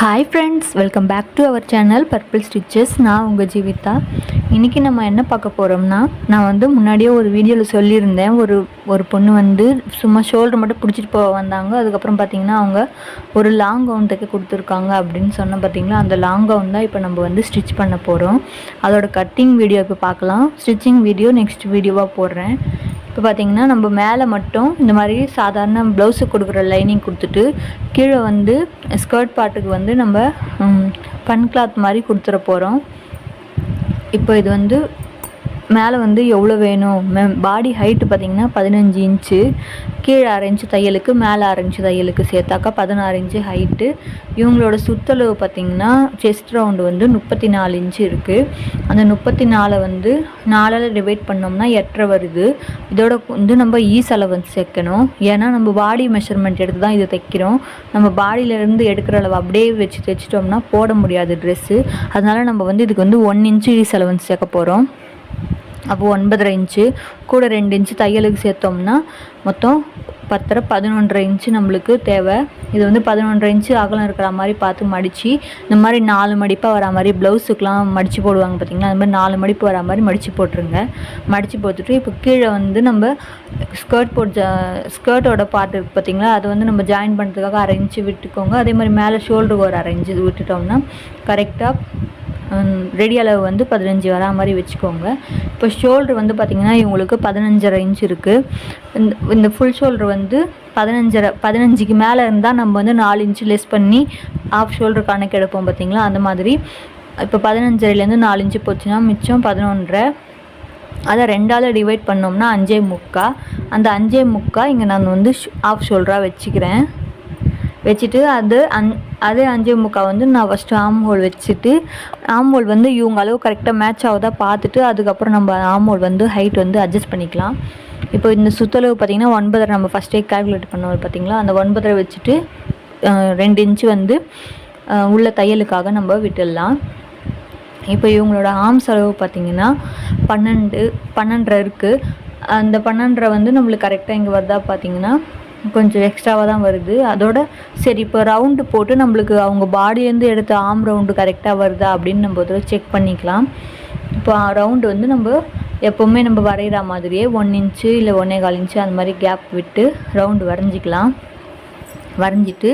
Hi friends, welcome back to our channel purple stitches. நான் உங்கள் ஜீவிதா. இன்றைக்கி நம்ம என்ன பார்க்க போகிறோம்னா, நான் முன்னாடியே ஒரு வீடியோவில் சொல்லியிருந்தேன். ஒரு பொண்ணு சும்மா ஷோல்டர் மட்டும் பிடிச்சிட்டு வந்தாங்க. அதுக்கப்புறம் பார்த்திங்கன்னா அவங்க ஒரு லாங் கவுன் தைக்க கொடுத்துருக்காங்க அப்படின்னு சொன்ன பார்த்திங்களா. அந்த லாங் கவுன் தான் இப்போ நம்ம ஸ்டிச் பண்ண போகிறோம். அதோட கட்டிங் வீடியோ இப்போ பார்க்கலாம். ஸ்டிச்சிங் வீடியோ நெக்ஸ்ட் வீடியோவாக போடுறேன். இப்போ பார்த்திங்கன்னா நம்ம மேலே மட்டும் இந்த மாதிரி சாதாரண ப்ளவுஸுக்கு கொடுக்குற லைனிங் கொடுத்துட்டு கீழே ஸ்கர்ட் பார்ட்டுக்கு நம்ம பன் கிளாத் மாதிரி கொடுத்துட போகிறோம். இப்போ இது மேலே எவ்வளோ வேணும், பாடி ஹைட்டு பார்த்திங்கன்னா 15 இன்ச்சு, கீழே 6 இன்ச்சு தையலுக்கு, மேலே 6 இன்ச்சு தையலுக்கு சேர்த்தாக்கா 16 இன்ச்சு ஹைட்டு. இவங்களோட சுற்றளவு பார்த்திங்கன்னா செஸ்ட் ரவுண்டு 34 இன்ச்சு இருக்குது. அந்த 34 4ஆல் டிவைட் பண்ணோம்னா 8.5 வருது. இதோட நம்ம ஈஸ் அளவு சேர்க்கணும். ஏன்னா நம்ம பாடி மெஷர்மெண்ட் எடுத்து தான் இதை தைக்கிறோம். நம்ம பாடியிலேருந்து எடுக்கிற அளவு அப்படியே வச்சு தைச்சிட்டோம்னா போட முடியாது ட்ரெஸ்ஸு. அதனால் நம்ம இதுக்கு 1 இன்ச்சு ஈஸ் அளவு சேர்க்க போகிறோம். அப்போது 9.5 இன்ச்சு கூட 2 இன்ச்சு தையலுக்கு சேர்த்தோம்னா மொத்தம் 11.5 இன்ச்சு நம்மளுக்கு தேவை. இது 11.5 இன்ச்சு அகலம் இருக்கிற மாதிரி பார்த்து மடித்து இந்த மாதிரி 4 மடிப்பாக வரா மாதிரி ப்ளவுஸுக்கெலாம் மடித்து போடுவாங்க பார்த்திங்களா. அது மாதிரி 4 மடிப்பு வரா மாதிரி மடித்து போட்டுருங்க. மடித்து போட்டுட்டு இப்போ கீழே நம்ம ஸ்கர்ட்டோட பார்ட் இருக்குது பார்த்திங்களா. அது நம்ம ஜாயின் பண்ணுறதுக்காக 1/2 இன்ச்சு விட்டுக்கோங்க. அதே மாதிரி மேலே ஷோல்டருக்கு ஒரு 1/2 இன்ச்சு விட்டுட்டோம்னா கரெக்டாக ரெடி அளவு 15 வரா மாதிரி வச்சுக்கோங்க. இப்போ ஷோல்ட்ரு பார்த்திங்கன்னா இவங்களுக்கு 15.5 இன்ச் இருக்குது. இந்த ஃபுல் ஷோல்ட்ரு 15க்கு மேலே இருந்தால் நம்ம 4 இன்ச்சு லெஸ் பண்ணி ஆஃப் ஷோல்ட்ரு கணக்கு எடுப்போம் பார்த்திங்களா. அந்த மாதிரி இப்போ 15.5லேருந்து 4 இன்ச்சு போச்சுன்னா மிச்சம் 11.5. அதை 2ஆல் டிவைட் பண்ணோம்னா 5.75. அந்த 5.75 இங்கே நான் ஆஃப் ஷோல்டராக வச்சுக்கிறேன். வச்சுட்டு அதே 5.75 நான் ஃபஸ்ட்டு ஆம் ஹோல் வச்சுட்டு ஆம் ஹோல் இவங்க அளவு கரெக்டாக மேட்ச் ஆகுதா பார்த்துட்டு அதுக்கப்புறம் நம்ம ஆம் ஹோல் ஹைட் அட்ஜஸ்ட் பண்ணிக்கலாம். இப்போ இந்த சுற்றளவு பார்த்திங்கன்னா 9.5 நம்ம ஃபஸ்ட்டே கால்குலேட் பண்ணுவோம் பார்த்திங்களா. அந்த 9.5 வச்சுட்டு 2 இன்ச்சு உள்ள தையலுக்காக நம்ம விட்டுடலாம். இப்போ இவங்களோட ஆர்ம்ஸ் அளவு பார்த்திங்கன்னா 12.5 இருக்குது. அந்த 12.5 நம்மளுக்கு கரெக்டாக இங்கே வருதா பார்த்திங்கன்னா கொஞ்சம் எக்ஸ்ட்ராவாக தான் வருது. அதோட சரி இப்போ ரவுண்டு போட்டு நம்மளுக்கு அவங்க பாடியிலேருந்து எடுத்த ஆர்ம் ரவுண்டு கரெக்டாக வருதா அப்படின்னு நம்ம செக் பண்ணிக்கலாம். இப்போ ரவுண்டு நம்ம எப்போவுமே நம்ம வரைகிற மாதிரியே 1 இன்ச்சு இல்லை 1.25 இன்ச்சு அந்த மாதிரி கேப் விட்டு ரவுண்டு வரைஞ்சிக்கலாம். வரைஞ்சிட்டு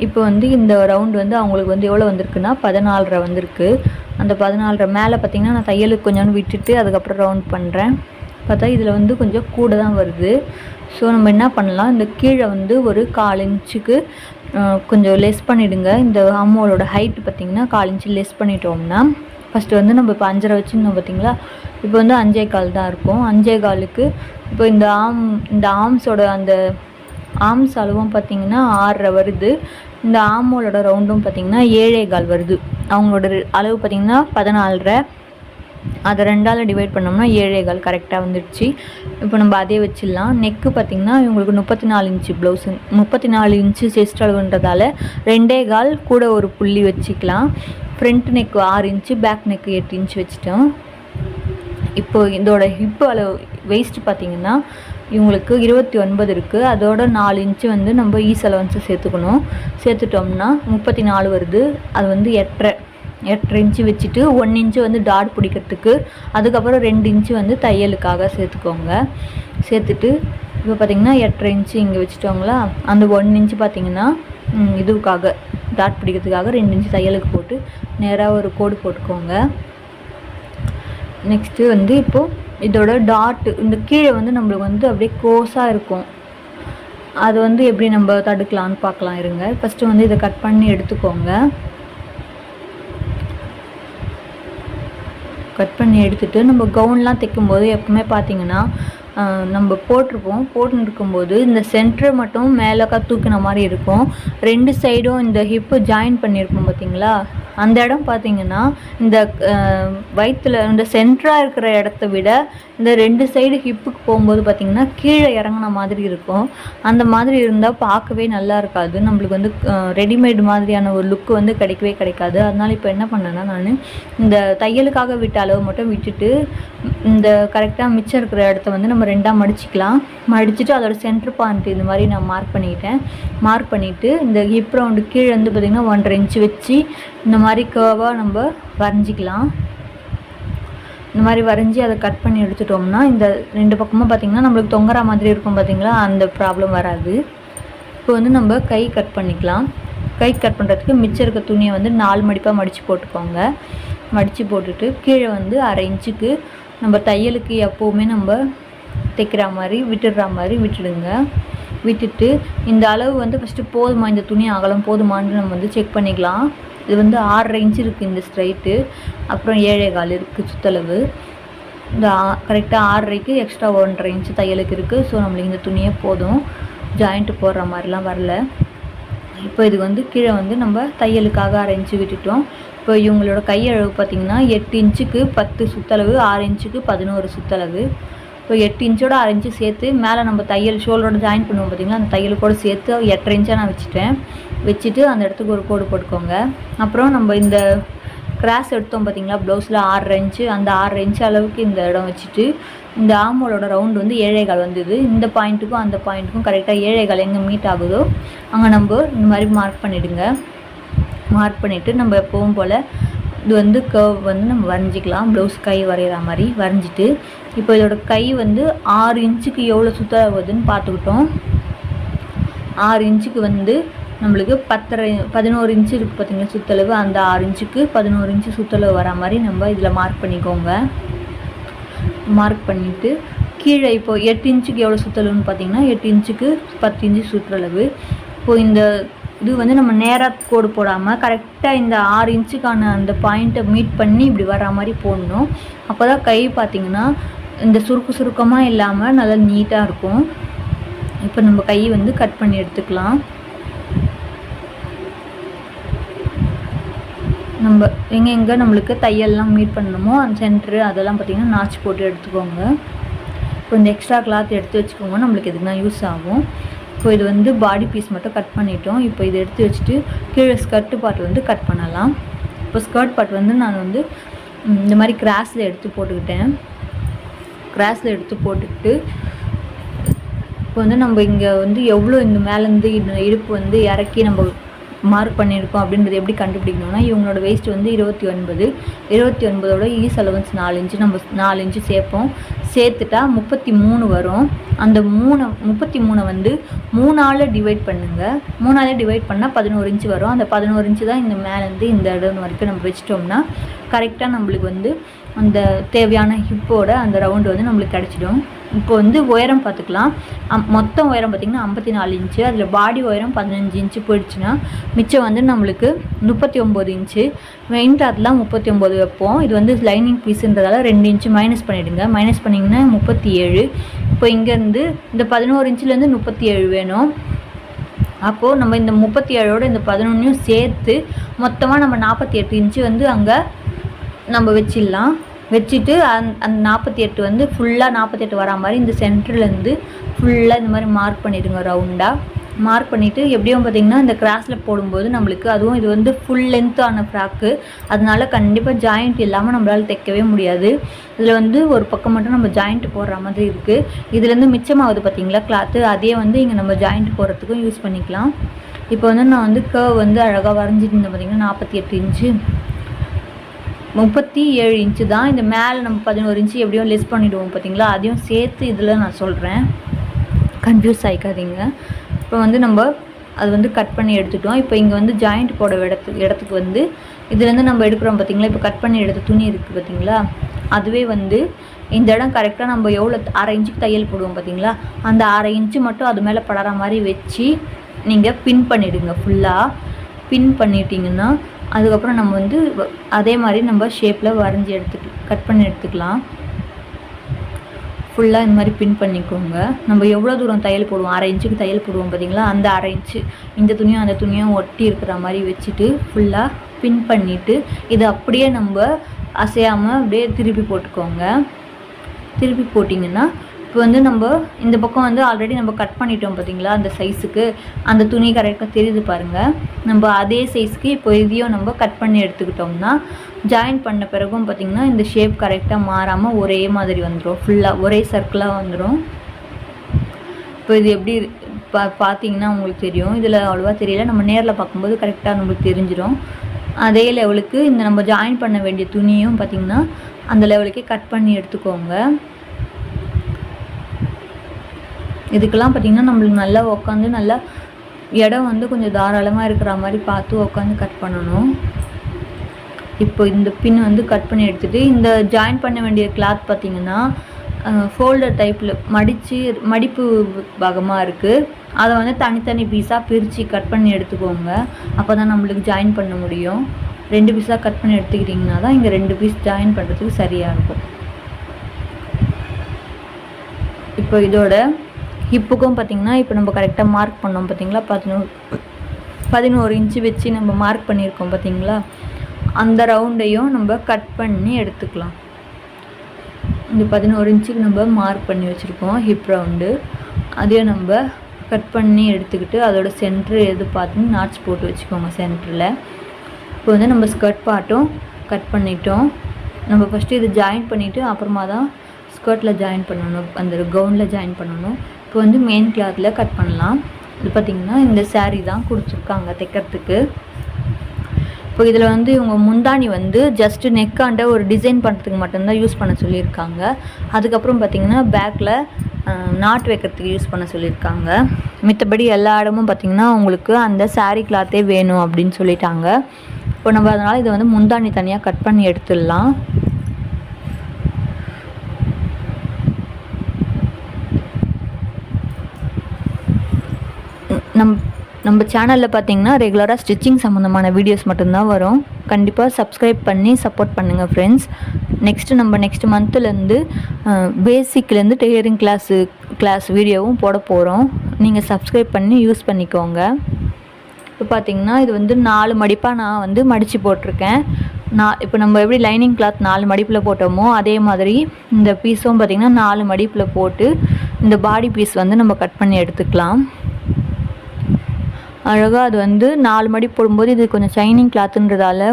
இப்போ இந்த ரவுண்டு அவங்களுக்கு எவ்வளோ வந்திருக்குன்னா 14.5 வந்திருக்கு. அந்த 14.5 மேலே பார்த்திங்கன்னா நான் தையலுக்கு கொஞ்சம் விட்டுட்டு அதுக்கப்புறம் ரவுண்ட் பண்ணுறேன். பார்த்தா இதில் கொஞ்சம் கூட தான் வருது. ஸோ நம்ம என்ன பண்ணலாம், இந்த கீழே ஒரு 1/4 இன்ச்சுக்கு கொஞ்சம் லெஸ் பண்ணிவிடுங்க. இந்த ஆமோலோட ஹைட்டு பார்த்திங்கன்னா 1/4 இன்ச்சு லெஸ் பண்ணிட்டோம்னா ஃபஸ்ட்டு நம்ம இப்போ 5.5 வச்சுருந்தோம் பார்த்திங்களா. இப்போ 5.25 தான் இருக்கும். 5.25க்கு இப்போ இந்த ஆர்ம்ஸோட அந்த ஆர்ம்ஸ் அளவும் பார்த்திங்கன்னா 6.5 வருது. இந்த ஆமோலோட ரவுண்டும் பார்த்திங்கன்னா 7.25 வருது. அவங்களோட அளவு பார்த்திங்கன்னா 14.5. அதை 2ஆல் டிவைட் பண்ணோம்னா 7.25 கரெக்டாக வந்துடுச்சு. இப்போ நம்ம அதே வச்சிடலாம். நெக்கு பார்த்திங்கன்னா இவங்களுக்கு 34 இன்ச்சு ப்ளவுஸு, 34 இன்ச்சு செஸ்ட் அளவுன்றதால 2.25 கூட ஒரு புள்ளி வச்சுக்கலாம். Front neck 6 inch, back neck 8 inch வச்சுட்டோம். இப்போது இதோட ஹிப்பு அளவு வெயிஸ்ட் பார்த்திங்கன்னா இவங்களுக்கு 29 இருக்குது. அதோட 4 இன்ச்சு நம்ம ஈஸ் அலவன்ஸை சேர்த்துட்டோம்னா 34 வருது. அது 8.5 இன்ச்சு வச்சுட்டு 1 இன்ச்சு டாட் பிடிக்கிறதுக்கு, அதுக்கப்புறம் 2 இன்ச்சு தையலுக்காக சேர்த்துக்கோங்க. சேர்த்துட்டு இப்போ பார்த்திங்கன்னா 8.5 இன்ச்சு இங்கே வச்சுட்டோங்களா. அந்த 1 இன்ச்சு பார்த்திங்கன்னா இதுக்காக டாட் பிடிக்கிறதுக்காக 2 இன்ச்சு தையலுக்கு போட்டு நேராக ஒரு கோடு போட்டுக்கோங்க. நெக்ஸ்ட்டு இப்போது இதோட டாட்டு இந்த கீழே நம்மளுக்கு அப்படியே க்ளோஸாக இருக்கும். அது எப்படி நம்ம தடுக்கலான்னு பார்க்கலாம் இருங்க. ஃபஸ்ட்டு இதை கட் பண்ணி எடுத்துக்கோங்க. கட் பண்ணி எடுத்துகிட்டு நம்ம கவுன்லாம் தைக்கும்போது எப்பவுமே பார்த்திங்கன்னா நம்ம போட்டுன்னு இருக்கும்போது இந்த சென்டர் மட்டும் மேலேக்கா தூக்கின மாதிரி இருக்கும். 2 சைடும் இந்த ஹிப்பு ஜாயின் பண்ணியிருப்போம் பார்த்திங்களா. அந்த இடம் பார்த்திங்கன்னா இந்த வயிற்றில் இந்த சென்டராக இருக்கிற இடத்த விட இந்த 2 சைடு ஹிப்புக்கு போகும்போது பார்த்திங்கன்னா கீழே இறங்கின மாதிரி இருக்கும். அந்த மாதிரி இருந்தால் பார்க்கவே நல்லா இருக்காது, நம்மளுக்கு வந்து ரெடிமேடு மாதிரியான ஒரு லுக்கு வந்து கிடைக்கவே கிடைக்காது. அதனால் இப்போ என்ன பண்ணேன்னா, நான் இந்த தையலுக்காக விட்ட அளவு மட்டும் விட்டுட்டு இந்த கரெக்டாக மிச்சம் இருக்கிற இடத்த வந்து நம்ம 2ஆக மடிச்சிக்கலாம். மடிச்சுட்டு அதோட சென்டர் பாயிண்ட் இந்த மாதிரி நான் மார்க் பண்ணிக்கிட்டேன். மார்க் பண்ணிவிட்டு இந்த ஹிப் ரவுண்டு கீழே வந்து பார்த்திங்கன்னா 1.5 இன்ச்சு வச்சு இந்த மாதிரி கர்வாக நம்ம வரைஞ்சிக்கலாம். இந்த மாதிரி வரைஞ்சி அதை கட் பண்ணி எடுத்துட்டோம்னா இந்த 2 பக்கமும் பார்த்திங்கன்னா நம்மளுக்கு தொங்குற மாதிரி இருக்கும் பார்த்திங்களா, அந்த ப்ராப்ளம் வராது. இப்போ வந்து நம்ம கை கட் பண்ணிக்கலாம். கை கட் பண்ணுறதுக்கு மிச்சம் இருக்க துணியை வந்து 4 மடிப்பாக மடித்து போட்டுக்கோங்க. மடித்து போட்டுட்டு கீழே வந்து 1/2 இன்ச்சுக்கு நம்ம தையலுக்கு எப்போவுமே நம்ம தைக்கிற மாதிரி விட்டுடுற மாதிரி விட்டுடுங்க. விட்டுட்டு இந்த அளவு வந்து ஃபஸ்ட்டு போதுமா, இந்த துணி அகலம் போதுமான்னு நம்ம வந்து செக் பண்ணிக்கலாம். இது வந்து 6.5 இன்ச்சு இருக்குது இந்த ஸ்ட்ரைட்டு, அப்புறம் 7.25 இருக்குது சுற்றளவு. இந்த கரெக்டாக 6.5க்கு எக்ஸ்ட்ரா 1.5 இன்ச்சு தையலுக்கு இருக்குது. ஸோ நம்மளுக்கு இந்த துணியே போதும், ஜாயிண்ட்டு போடுற மாதிரிலாம் வரல. இப்போ இது வந்து கீழே வந்து நம்ம தையலுக்காக 1/2 இன்ச்சு விட்டுட்டோம். இப்போ இவங்களோட கையளவு பார்த்திங்கன்னா 8 இன்ச்சுக்கு 10 சுற்றளவு, 6 இன்ச்சுக்கு 11 சுற்றளவு. இப்போ 8 இன்ச்சோட 1/2 இன்ச்சு சேர்த்து மேலே நம்ம தையல் ஷோல்டரோட ஜாயின் பண்ணுவோம் பார்த்திங்களா, அந்த தையலுக்கூட சேர்த்து 8.5 இன்ச்சாக நான் வச்சுட்டு அந்த இடத்துக்கு ஒரு கோடு போட்டுக்கோங்க. அப்புறம் நம்ம இந்த கிராஸ் எடுத்தோம் பார்த்திங்களா ப்ளவுஸில் 6.5 இன்ச்சு, அந்த 6.5 இன்ச்சு அளவுக்கு இந்த இடம் வச்சுட்டு இந்த ஆமோலோட ரவுண்டு வந்து 7.25 வந்தது. இந்த பாயிண்ட்டுக்கும் அந்த பாயிண்ட்டுக்கும் கரெக்டாக 7.25 எங்கே மீட் ஆகுதோ அங்கே நம்ம இந்த மாதிரி மார்க் பண்ணிவிடுங்க. மார்க் பண்ணிவிட்டு நம்ம எப்பவும் போல் இது வந்து கர்வ் வந்து நம்ம வரைஞ்சிக்கலாம். ப்ளவுஸ் கை வரைகிற மாதிரி வரைஞ்சிட்டு இப்போ இதோட கை வந்து 6 இன்ச்சுக்கு எவ்வளோ சுற்றளவுன்னு பார்த்துக்கிட்டோம். 6 இன்ச்சுக்கு வந்து நம்மளுக்கு 11 இன்ச்சு இருக்குது பார்த்திங்கன்னா சுற்றளவு. அந்த 6 இன்ச்சுக்கு 11 இன்ச்சு சுற்றளவு வர மாதிரி நம்ம இதில் மார்க் பண்ணிக்கோங்க. மார்க் பண்ணிவிட்டு கீழே இப்போது 8 இன்ச்சுக்கு எவ்வளோ சுற்றளவுன்னு பார்த்திங்கன்னா 8 இன்ச்சுக்கு 10 இன்ச்சு சுற்றளவு. இப்போது இந்த இது வந்து நம்ம நேராக கோடு போடாமல் கரெக்டாக இந்த 6 இன்ச்சுக்கான அந்த பாயிண்ட்டை மீட் பண்ணி இப்படி வர மாதிரி போடணும். அப்போ தான் கை பார்த்திங்கன்னா இந்த சுருக்கமாக இல்லாமல் நல்லா நீட்டாக இருக்கும். இப்போ நம்ம கை வந்து கட் பண்ணி எடுத்துக்கலாம். நம்ம எங்கே நம்மளுக்கு தையல்லாம் மீட் பண்ணணுமோ அந்த சென்ட்ரு அதெல்லாம் பார்த்திங்கன்னா நாச்சு போட்டு எடுத்துக்கோங்க. இப்போ இந்த எக்ஸ்ட்ரா கிளாத் எடுத்து வச்சுக்கோங்க, நம்மளுக்கு எதுக்குனா யூஸ் ஆகும். இப்போ இது வந்து பாடி பீஸ் மட்டும் கட் பண்ணிட்டோம். இப்போ இதை எடுத்து வச்சுட்டு கீழே ஸ்கர்ட்டு பார்ட் வந்து கட் பண்ணலாம். இப்போ ஸ்கர்ட் பார்ட் வந்து நான் வந்து இந்த மாதிரி கிராஸில் எடுத்து போட்டுக்கிட்டேன். கிராஸில் எடுத்து போட்டுக்கிட்டு இப்போ வந்து நம்ம இங்கே வந்து எவ்வளோ இந்த மேலேருந்து இந்த இடுப்பு வந்து இறக்கி நம்ம மார்க் பண்ணியிருக்கோம் அப்படின்றது எப்படி கண்டுபிடிக்கணும்னா, இவங்களோட வெயிஸ்ட் வந்து 29. 29ஓட ஈஸ் அலவன்ஸ் 4 இன்ச்சு நம்ம 4 இன்ச்சு சேர்ப்போம். சேர்த்துட்டா 33 வரும். அந்த 33 வந்து 3ஆல் டிவைட் பண்ணுங்கள். 3ஆல் டிவைட் பண்ணால் 11 இன்ச்சு வரும். அந்த 11 இன்ச்சு தான் இந்த மேலேருந்து இந்த இடம் வரைக்கும் நம்ம வச்சிட்டோம்னா கரெக்டாக நம்மளுக்கு வந்து அந்த தேவையான ஹிப்போட அந்த ரவுண்டு வந்து நம்மளுக்கு கிடச்சிடும். இப்போ வந்து உயரம் பார்த்துக்கலாம். மொத்தம் உயரம் பார்த்திங்கன்னா 54 இன்ச்சு. அதில் பாடி உயரம் 15 இன்ச்சு போயிடுச்சுன்னா மிச்சம் வந்து நம்மளுக்கு 39 இன்ச்சு. மெயின் கிளாத்லாம் 39 வைப்போம். இது வந்து லைனிங் பீஸுன்றதால 2 இன்ச்சு மைனஸ் பண்ணிவிடுங்க. மைனஸ் பண்ணிங்கன்னா 37. இப்போ இங்கேருந்து இந்த 11 இன்ச்சுலேருந்து 37 வேணும். அப்போது நம்ம இந்த 37ஓட இந்த 11ஐயும் சேர்த்து மொத்தமாக நம்ம 48 இன்ச்சு வந்து அங்கே நம்ம வச்சிடலாம். வச்சுட்டு அந்த 48 வந்து ஃபுல்லாக 48 வரா மாதிரி இந்த சென்டர்லேருந்து ஃபுல்லாக இந்த மாதிரி மார்க் பண்ணிவிடுங்க ரவுண்டாக. மார்க் பண்ணிவிட்டு எப்படியும் பார்த்திங்கன்னா இந்த கிராஸில் போடும்போது நம்மளுக்கு அதுவும் இது வந்து ஃபுல் லென்த்தான ஃப்ராக்கு, அதனால கண்டிப்பாக ஜாயிண்ட் இல்லாமல் நம்மளால் தைக்கவே முடியாது. இதில் வந்து ஒரு பக்கம் மட்டும் நம்ம ஜாயிண்ட் போடுற மாதிரி இருக்குது. இதுலேருந்து மிச்சமாகுது பார்த்திங்களா கிளாத்து, அதே வந்து இங்கே நம்ம ஜாயிண்ட் போடுறதுக்கும் யூஸ் பண்ணிக்கலாம். இப்போ வந்து நான் வந்து கர்வ் வந்து அழகாக வரைஞ்சிட்டு இருந்தேன் பார்த்திங்கன்னா 48 இன்ச்சு 37 இன்ச்சு தான். இந்த மேலே நம்ம 11 இன்ச்சு எப்படியும் லெஸ் பண்ணிவிடுவோம் பார்த்திங்களா, அதையும் சேர்த்து இதில் நான் சொல்கிறேன், கன்ஃபியூஸ் ஆகிக்காதீங்க. இப்போ வந்து நம்ம அது வந்து கட் பண்ணி எடுத்துட்டோம். இப்போ இங்கே வந்து ஜாயிண்ட் போட இடத்துக்கு வந்து இதுலேருந்து நம்ம எடுக்கிறோம் பார்த்திங்களா, இப்போ கட் பண்ணி எடுத்த துணி இருக்குது பார்த்திங்களா, அதுவே வந்து இந்த இடம் கரெக்டாக நம்ம எவ்வளோ 1/2 இன்ச்சுக்கு தையல் போடுவோம் பார்த்திங்களா, அந்த 1/2 இன்ச்சு மட்டும் அது மேலே படுற மாதிரி வச்சு நீங்கள் பின் பண்ணிவிடுங்க. ஃபுல்லாக பின் பண்ணிட்டீங்கன்னா அதுக்கப்புறம் நம்ம வந்து அதே மாதிரி நம்ம ஷேப்பில் வரைஞ்சி கட் பண்ணி எடுத்துக்கலாம். ஃபுல்லாக இந்த மாதிரி பின் பண்ணிக்கோங்க. நம்ம எவ்வளோ தூரம் தையல் போடுவோம், 1/2 இன்ச்சுக்கு தையல் போடுவோம் பார்த்திங்களா, அந்த 1/2 இன்ச்சு இந்த துணியும் அந்த துணியும் ஒட்டி இருக்கிற மாதிரி வச்சுட்டு ஃபுல்லாக பின் பண்ணிவிட்டு இதை அப்படியே நம்ம அசையாமல் அப்படியே திருப்பி போட்டுக்கோங்க. திருப்பி போட்டிங்கன்னா இப்போ வந்து நம்ம இந்த பக்கம் வந்து ஆல்ரெடி நம்ம கட் பண்ணிட்டோம் பார்த்தீங்களா, அந்த சைஸுக்கு அந்த துணி கரெக்டாக தெரியுது பாருங்கள். நம்ம அதே சைஸுக்கு இப்போ இதையும் நம்ம கட் பண்ணி எடுத்துக்கிட்டோம்னா ஜாயின் பண்ண பிறகும் பார்த்திங்கன்னா இந்த ஷேப் கரெக்டாக மாறாமல் ஒரே மாதிரி வந்துடும், ஃபுல்லாக ஒரே சர்க்கிளாக வந்துடும். இப்போ இது எப்படி பார்த்தீங்கன்னா உங்களுக்கு தெரியும். இதில் அவ்வளோவா தெரியல, நம்ம நேரில் பார்க்கும்போது கரெக்டாக நம்மளுக்கு தெரிஞ்சிடும். அதே லெவலுக்கு இந்த நம்ம ஜாயின் பண்ண வேண்டிய துணியும் பார்த்திங்கன்னா அந்த லெவலுக்கே கட் பண்ணி எடுத்துக்கோங்க. இதுக்கெல்லாம் பார்த்திங்கன்னா நம்மளுக்கு நல்லா உட்காந்து நல்லா இடம் வந்து கொஞ்சம் தாராளமாக இருக்கிற மாதிரி பார்த்து உட்காந்து கட் பண்ணணும். இப்போ இந்த பின் வந்து கட் பண்ணி எடுத்துகிட்டு இந்த ஜாயின் பண்ண வேண்டிய கிளாத் பார்த்திங்கன்னா ஃபோல்டர் டைப்பில் மடிப்பு பாகமாக இருக்குது. அதை வந்து தனித்தனி பீஸாக பிரித்து கட் பண்ணி எடுத்துக்கோங்க. அப்போ தான் நம்மளுக்கு ஜாயின் பண்ண முடியும். 2 பீஸாக கட் பண்ணி எடுத்துக்கிட்டிங்கன்னா தான் இங்கே 2 பீஸ் ஜாயின் பண்ணுறதுக்கு சரியாக இருக்கும். இப்போ இதோட ஹிப்புக்கும் பார்த்திங்கன்னா இப்போ நம்ம கரெக்டாக மார்க் பண்ணோம் பார்த்திங்களா, 11 இன்ச்சு வச்சு நம்ம மார்க் பண்ணியிருக்கோம் பார்த்திங்களா, அந்த ரவுண்டையும் நம்ம கட் பண்ணி எடுத்துக்கலாம். இந்த 11 இன்ச்சுக்கு நம்ம மார்க் பண்ணி வச்சுருக்கோம் ஹிப் ரவுண்டு, அதையும் நம்ம கட் பண்ணி எடுத்துக்கிட்டு அதோட சென்ட்ரு எது பார்த்து நாட்ச் போட்டு வச்சுக்கோங்க சென்டரில். இப்போ வந்து நம்ம ஸ்கர்ட் பார்ட்டும் கட் பண்ணிட்டோம். நம்ம ஃபஸ்ட்டு இது ஜாயின் பண்ணிவிட்டு அப்புறமா தான் ஸ்கர்ட்டில் ஜாயின் பண்ணணும், அந்த கவுனில் ஜாயின் பண்ணணும். இப்போ வந்து மெயின் கிளாத்தில் கட் பண்ணலாம். இது பார்த்திங்கன்னா இந்த சாரீ தான் கொடுத்துருக்காங்க தைக்கிறதுக்கு. இப்போ இதில் வந்து இவங்க முந்தானி வந்து ஜஸ்ட்டு நெக்காண்ட ஒரு டிசைன் பண்ணுறதுக்கு மட்டும்தான் யூஸ் பண்ண சொல்லியிருக்காங்க. அதுக்கப்புறம் பார்த்திங்கன்னா பேக்கில் நாட் வைக்கிறதுக்கு யூஸ் பண்ண சொல்லியிருக்காங்க. மித்தபடி எல்லா இடமும் பார்த்திங்கன்னா உங்களுக்கு அந்த சாரீ கிளாத்தே வேணும் அப்படின்னு சொல்லிட்டாங்க. இப்போ நம்ம அதனால் இதை வந்து முந்தானி தனியாக கட் பண்ணி எடுத்துடலாம். நம்ம சேனலில் பார்த்திங்கன்னா ரெகுலராக ஸ்டிச்சிங் சம்மந்தமான வீடியோஸ் மட்டும்தான் வரும். கண்டிப்பாக சப்ஸ்கிரைப் பண்ணி சப்போர்ட் பண்ணுங்கள் ஃப்ரெண்ட்ஸ். நெக்ஸ்ட் மந்த்துலேருந்து பேசிக்லேருந்து டெய்லரிங் கிளாஸ் வீடியோவும் போட போகிறோம். நீங்கள் சப்ஸ்கிரைப் பண்ணி யூஸ் பண்ணிக்கோங்க. இப்போ பார்த்திங்கன்னா இது வந்து 4 மடிப்பாக நான் வந்து மடித்து போட்டிருக்கேன். இப்போ நம்ம எப்படி லைனிங் கிளாத் 4 மடிப்பில் போட்டோமோ அதே மாதிரி இந்த பீஸும் பார்த்திங்கன்னா 4 மடிப்பில் போட்டு இந்த பாடி பீஸ் வந்து நம்ம கட் பண்ணி எடுத்துக்கலாம். அழகாக அது வந்து 4 மடி போடும்போது இது கொஞ்சம் ஷைனிங் கிளாத்துன்றதால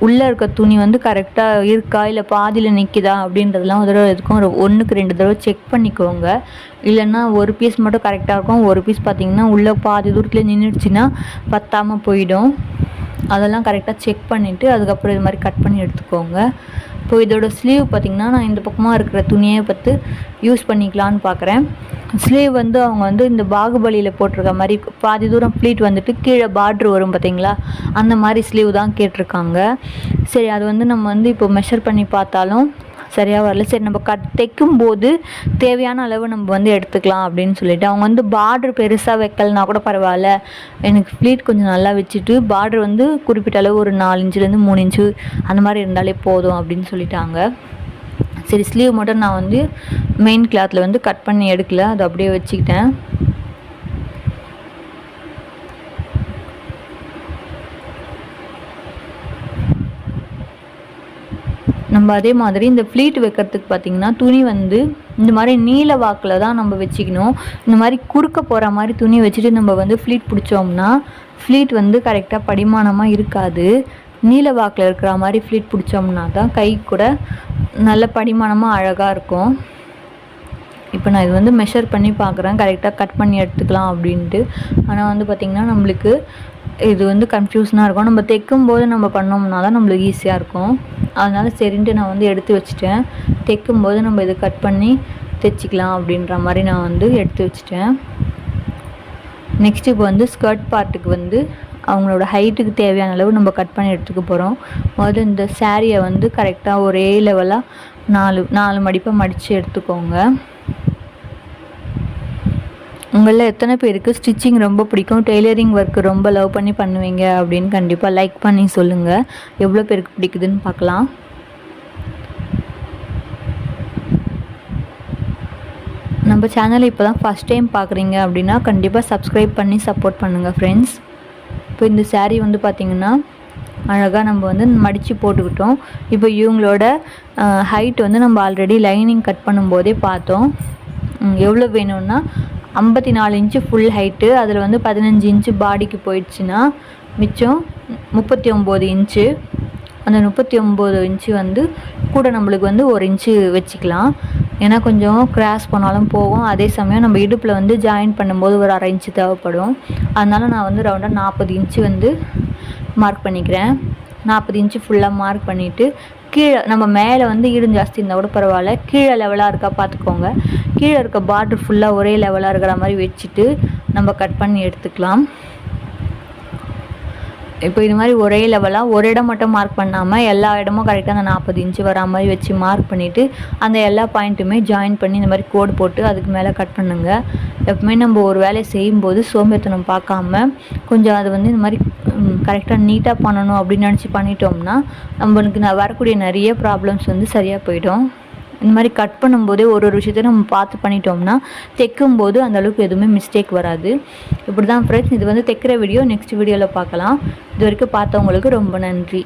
உள்ளே இருக்க துணி வந்து கரெக்டாக இருக்கா இல்லை பாதியில் நிற்கிதா அப்படின்றதெல்லாம் ஒரு தடவை இருக்கும். 1க்கு 2 தடவை செக் பண்ணிக்கோங்க. இல்லைன்னா ஒரு பீஸ் மட்டும் கரெக்டாக இருக்கும், ஒரு பீஸ் பார்த்திங்கன்னா உள்ளே பாதி தூரத்தில் நின்றுடுச்சின்னா பத்தாமல் போயிடும். அதெல்லாம் கரெக்டாக செக் பண்ணிவிட்டு அதுக்கப்புறம் இது மாதிரி கட் பண்ணி எடுத்துக்கோங்க. இப்போ இதோட ஸ்லீவ் பார்த்திங்கன்னா நான் இந்த பக்கமாக இருக்கிற துணியை பார்த்து யூஸ் பண்ணிக்கலான்னு பார்க்குறேன். ஸ்லீவ் வந்து அவங்க வந்து இந்த பாகுபலியில் போட்டிருக்க மாதிரி பாதி தூரம் ப்ளீட் வந்துட்டு கீழே பார்ட்ரு வரும் பார்த்திங்களா, அந்த மாதிரி ஸ்லீவ் தான் கேட்டிருக்காங்க. சரி, அது வந்து நம்ம வந்து இப்போ மெஷர் பண்ணி பார்த்தாலும் சரியாக வரல. சரி, நம்ம தைக்கும்போது தேவையான அளவு நம்ம வந்து எடுத்துக்கலாம் அப்படின்னு சொல்லிட்டு அவங்க வந்து பார்ட்ரு பெருசாக வைக்கலனா கூட பரவாயில்ல, எனக்கு ப்ளீட் கொஞ்சம் நல்லா வச்சுட்டு பார்ட்ரு வந்து குறிப்பிட்ட அளவு ஒரு 4 இன்ச்சுலேருந்து 3 இன்ச்சு அந்த மாதிரி இருந்தாலே போதும் அப்படின்னு சொல்லிட்டாங்க. சரி, ஸ்லீவ் மட்டும் நான் வந்து மெயின் கிளாத்தில் வந்து கட் பண்ணி எடுக்கல, அதை அப்படியே வச்சுக்கிட்டேன். நம்ம அதே மாதிரி இந்த ப்ளீட் வைக்கிறதுக்கு பார்த்திங்கன்னா துணி வந்து இந்த மாதிரி நீல வாக்கில் தான் நம்ம வச்சுக்கணும். இந்த மாதிரி குறுக்க போகிற மாதிரி துணி வச்சுட்டு நம்ம வந்து ப்ளீட் பிடிச்சோம்னா ப்ளீட் வந்து கரெக்டாக படிமானமாக இருக்காது. நீல வாக்கில் இருக்கிற மாதிரி ப்ளீட் பிடிச்சோம்னா தான் கை கூட நல்ல படிமானமாக அழகாக இருக்கும். இப்போ நான் இது வந்து மெஷர் பண்ணி பார்க்குறேன் கரெக்டாக கட் பண்ணி எடுத்துக்கலாம் அப்படின்ட்டு. ஆனால் வந்து பார்த்திங்கன்னா நம்மளுக்கு இது வந்து கன்ஃபியூஷனாக இருக்கும். நம்ம தைக்கும்போது நம்ம பண்ணோம்னா தான் நம்மளுக்கு ஈஸியாக இருக்கும். அதனால் சரின்ட்டு நான் வந்து எடுத்து வச்சுட்டேன். தைக்கும்போது நம்ம இதை கட் பண்ணி தைச்சிக்கலாம் அப்படின்ற மாதிரி நான் வந்து எடுத்து வச்சுட்டேன். நெக்ஸ்ட் இப்போ வந்து ஸ்கர்ட் பார்ட்டுக்கு வந்து அவங்களோட ஹைட்டுக்கு தேவையான அளவு நம்ம கட் பண்ணி எடுத்துக்க போகிறோம். முதல்ல இந்த சாரியை வந்து கரெக்டாக ஒரே லெவலாக 4 மடிப்பாக மடித்து எடுத்துக்கோங்க. உங்களில் எத்தனை பேருக்கு ஸ்டிச்சிங் ரொம்ப பிடிக்கும், டெய்லரிங் ஒர்க்கு ரொம்ப லவ் பண்ணி பண்ணுவீங்க அப்படின்னு கண்டிப்பாக லைக் பண்ணி சொல்லுங்கள். எவ்வளோ பேருக்கு பிடிக்குதுன்னு பார்க்கலாம். நம்ம சேனலை இப்போ தான் ஃபஸ்ட் டைம் பார்க்குறீங்க அப்படின்னா கண்டிப்பாக சப்ஸ்கிரைப் பண்ணி சப்போர்ட் பண்ணுங்கள் ஃப்ரெண்ட்ஸ். இப்போ இந்த சாரீ வந்து பார்த்திங்கன்னா அழகாக நம்ம வந்து மடித்து போட்டுக்கிட்டோம். இப்போ இவங்களோட ஹைட் வந்து நம்ம ஆல்ரெடி லைனிங் கட் பண்ணும்போதே பார்த்தோம். எவ்வளோ வேணும்னா 54 இன்ச்சு ஃபுல் ஹைட்டு, அதில் வந்து 15 இன்ச்சு பாடிக்கு போயிடுச்சுன்னா மிச்சம் 39 இன்ச்சு. அந்த 39 இன்ச்சு வந்து கூட நம்மளுக்கு வந்து 1 இன்ச்சு வச்சுக்கலாம். ஏன்னா கொஞ்சம் கிராஸ் பண்ணாலும் போகும். அதே சமயம் நம்ம இடுப்பில் வந்து ஜாயின் பண்ணும்போது ஒரு 1/2 இன்ச்சு தேவைப்படும். அதனால் நான் வந்து ரவுண்டாக 40 இன்ச்சு வந்து மார்க் பண்ணிக்கிறேன். 40 இன்ச்சு ஃபுல்லாக மார்க் பண்ணிவிட்டு கீழே நம்ம மேலே வந்து ஈடும் ஜாஸ்தி இருந்தால் கூட பரவாயில்ல, கீழே லெவலாக இருக்கா பார்த்துக்கோங்க. கீழே இருக்க பார்டர் ஃபுல்லாக ஒரே லெவலாக இருக்கிற மாதிரி வச்சுட்டு நம்ம கட் பண்ணி எடுத்துக்கலாம். இப்போ இது மாதிரி ஒரே லெவலாக ஒரு இடம் மட்டும் மார்க் பண்ணாமல் எல்லா இடமும் கரெக்டாக அந்த 40 இன்ச்சு வரா மாதிரி வச்சு மார்க் பண்ணிவிட்டு அந்த எல்லா பாயிண்ட்டுமே ஜாயின் பண்ணி இந்த மாதிரி கோடு போட்டு அதுக்கு மேலே கட் பண்ணுங்க. எப்பவுமே நம்ம ஒரு வேலையை செய்யும்போது சோம்பேறித்தனம் பார்க்காம கொஞ்சம் அது வந்து இந்த மாதிரி கரெக்டாக நீட்டாக பண்ணணும் அப்படின்னு நினச்சி பண்ணிட்டோம்னா நம்மளுக்கு வரக்கூடிய நிறைய ப்ராப்ளம்ஸ் வந்து சரியாக போயிடும். இந்த மாதிரி கட் பண்ணும்போதே ஒரு விஷயத்தையும் நம்ம பார்த்து பண்ணிட்டோம்னா தைக்கும்போது அந்தளவுக்கு எதுவுமே மிஸ்டேக் வராது. இப்படி தான் ஃப்ரெண்ட்ஸ், இது வந்து தைக்கிற வீடியோ நெக்ஸ்ட் வீடியோவில் பார்க்கலாம். இது வரைக்கும் பார்த்தவங்களுக்கு ரொம்ப நன்றி.